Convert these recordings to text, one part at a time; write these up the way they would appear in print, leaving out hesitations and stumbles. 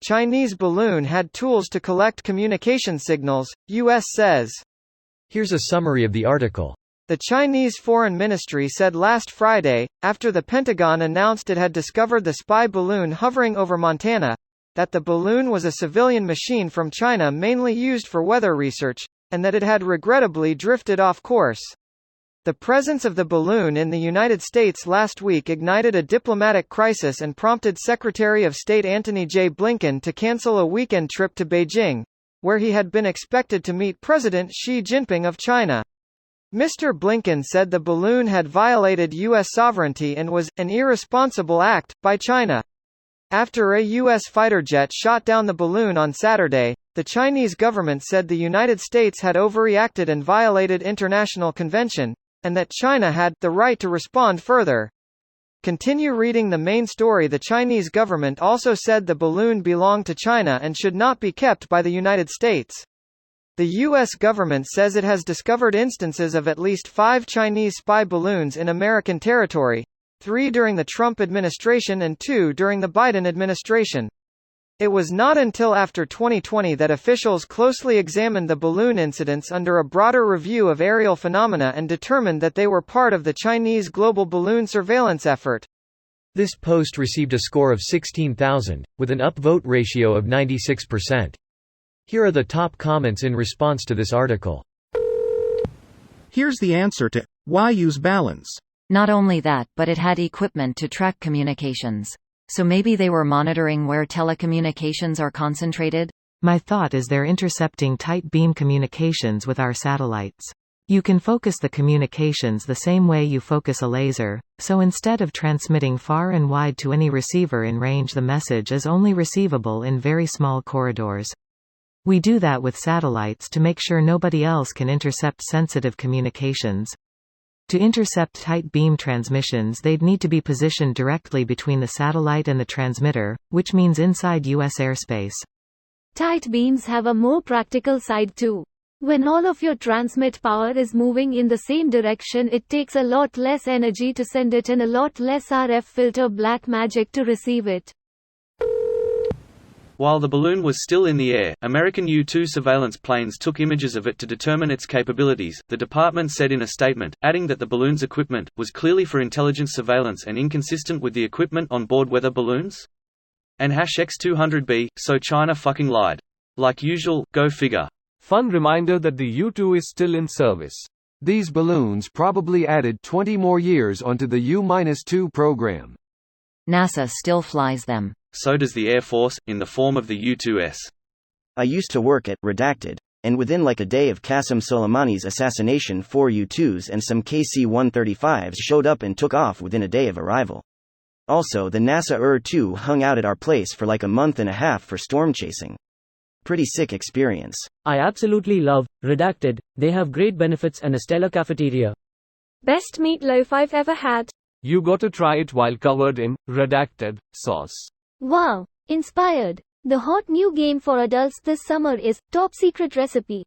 Chinese balloon had tools to collect communication signals, U.S. says. Here's a summary of the article. The Chinese Foreign Ministry said last Friday, after the Pentagon announced it had discovered the spy balloon hovering over Montana, that the balloon was a civilian machine from China mainly used for weather research, and that it had regrettably drifted off course. The presence of the balloon in the United States last week ignited a diplomatic crisis and prompted Secretary of State Antony J. Blinken to cancel a weekend trip to Beijing, where he had been expected to meet President Xi Jinping of China. Mr. Blinken said the balloon had violated U.S. sovereignty and was an irresponsible act by China. After a U.S. fighter jet shot down the balloon on Saturday, the Chinese government said the United States had overreacted and violated international convention, and that China had the right to respond further. Continue reading the main story. The Chinese government also said the balloon belonged to China and should not be kept by the United States. The U.S. government says it has discovered instances of at least 5 Chinese spy balloons in American territory, 3 during the Trump administration and 2 during the Biden administration. It was not until after 2020 that officials closely examined the balloon incidents under a broader review of aerial phenomena and determined that they were part of the Chinese global balloon surveillance effort. This post received a score of 16,000, with an upvote ratio of 96%. Here are the top comments in response to this article. Here's the answer to why use balance. Not only that, but it had equipment to track communications. So maybe they were monitoring where telecommunications are concentrated? My thought is they're intercepting tight beam communications with our satellites. You can focus the communications the same way you focus a laser, so instead of transmitting far and wide to any receiver in range, the message is only receivable in very small corridors. We do that with satellites to make sure nobody else can intercept sensitive communications. To intercept tight beam transmissions, they'd need to be positioned directly between the satellite and the transmitter, which means inside U.S. airspace. Tight beams have a more practical side too. When all of your transmit power is moving in the same direction, it takes a lot less energy to send it and a lot less RF filter black magic to receive it. While the balloon was still in the air, American U-2 surveillance planes took images of it to determine its capabilities, the department said in a statement, adding that the balloon's equipment was clearly for intelligence surveillance and inconsistent with the equipment on board weather balloons. And X200B, so China fucking lied. Like usual, go figure. Fun reminder that the U-2 is still in service. These balloons probably added 20 more years onto the U-2 program. NASA still flies them. So does the Air Force, in the form of the U-2S. I used to work at Redacted, and within like a day of Qasem Soleimani's assassination 4 U-2s and some KC-135s showed up and took off within a day of arrival. Also the NASA UR-2 hung out at our place for like a month and a half for storm chasing. Pretty sick experience. I absolutely love Redacted. They have great benefits and a stellar cafeteria. Best meatloaf I've ever had. You got to try it while covered in Redacted sauce. Wow, inspired. The hot new game for adults this summer is Top Secret Recipe.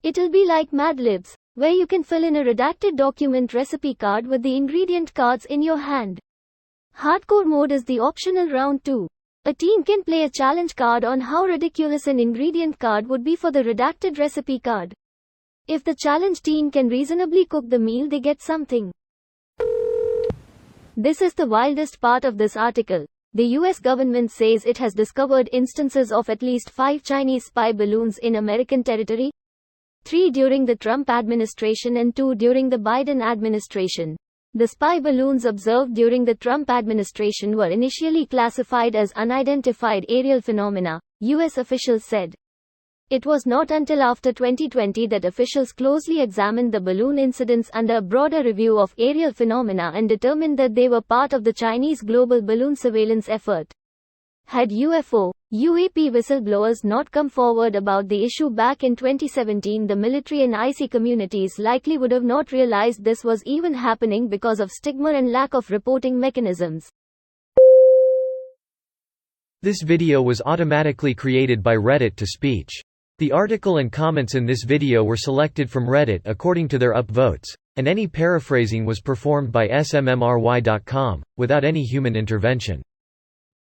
It'll be like Mad Libs, where you can fill in a redacted document recipe card with the ingredient cards in your hand. Hardcore mode is the optional round too. A team can play a challenge card on how ridiculous an ingredient card would be for the redacted recipe card. If the challenge team can reasonably cook the meal, they get something. This is the wildest part of this article. The US government says it has discovered instances of at least 5 Chinese spy balloons in American territory, 3 during the Trump administration and 2 during the Biden administration. The spy balloons observed during the Trump administration were initially classified as unidentified aerial phenomena, US officials said. It was not until after 2020 that officials closely examined the balloon incidents under a broader review of aerial phenomena and determined that they were part of the Chinese global balloon surveillance effort. Had UFO, UAP whistleblowers not come forward about the issue back in 2017, the military and IC communities likely would have not realized this was even happening because of stigma and lack of reporting mechanisms. This video was automatically created by Reddit to speech. The article and comments in this video were selected from Reddit according to their upvotes, and any paraphrasing was performed by smmry.com, without any human intervention.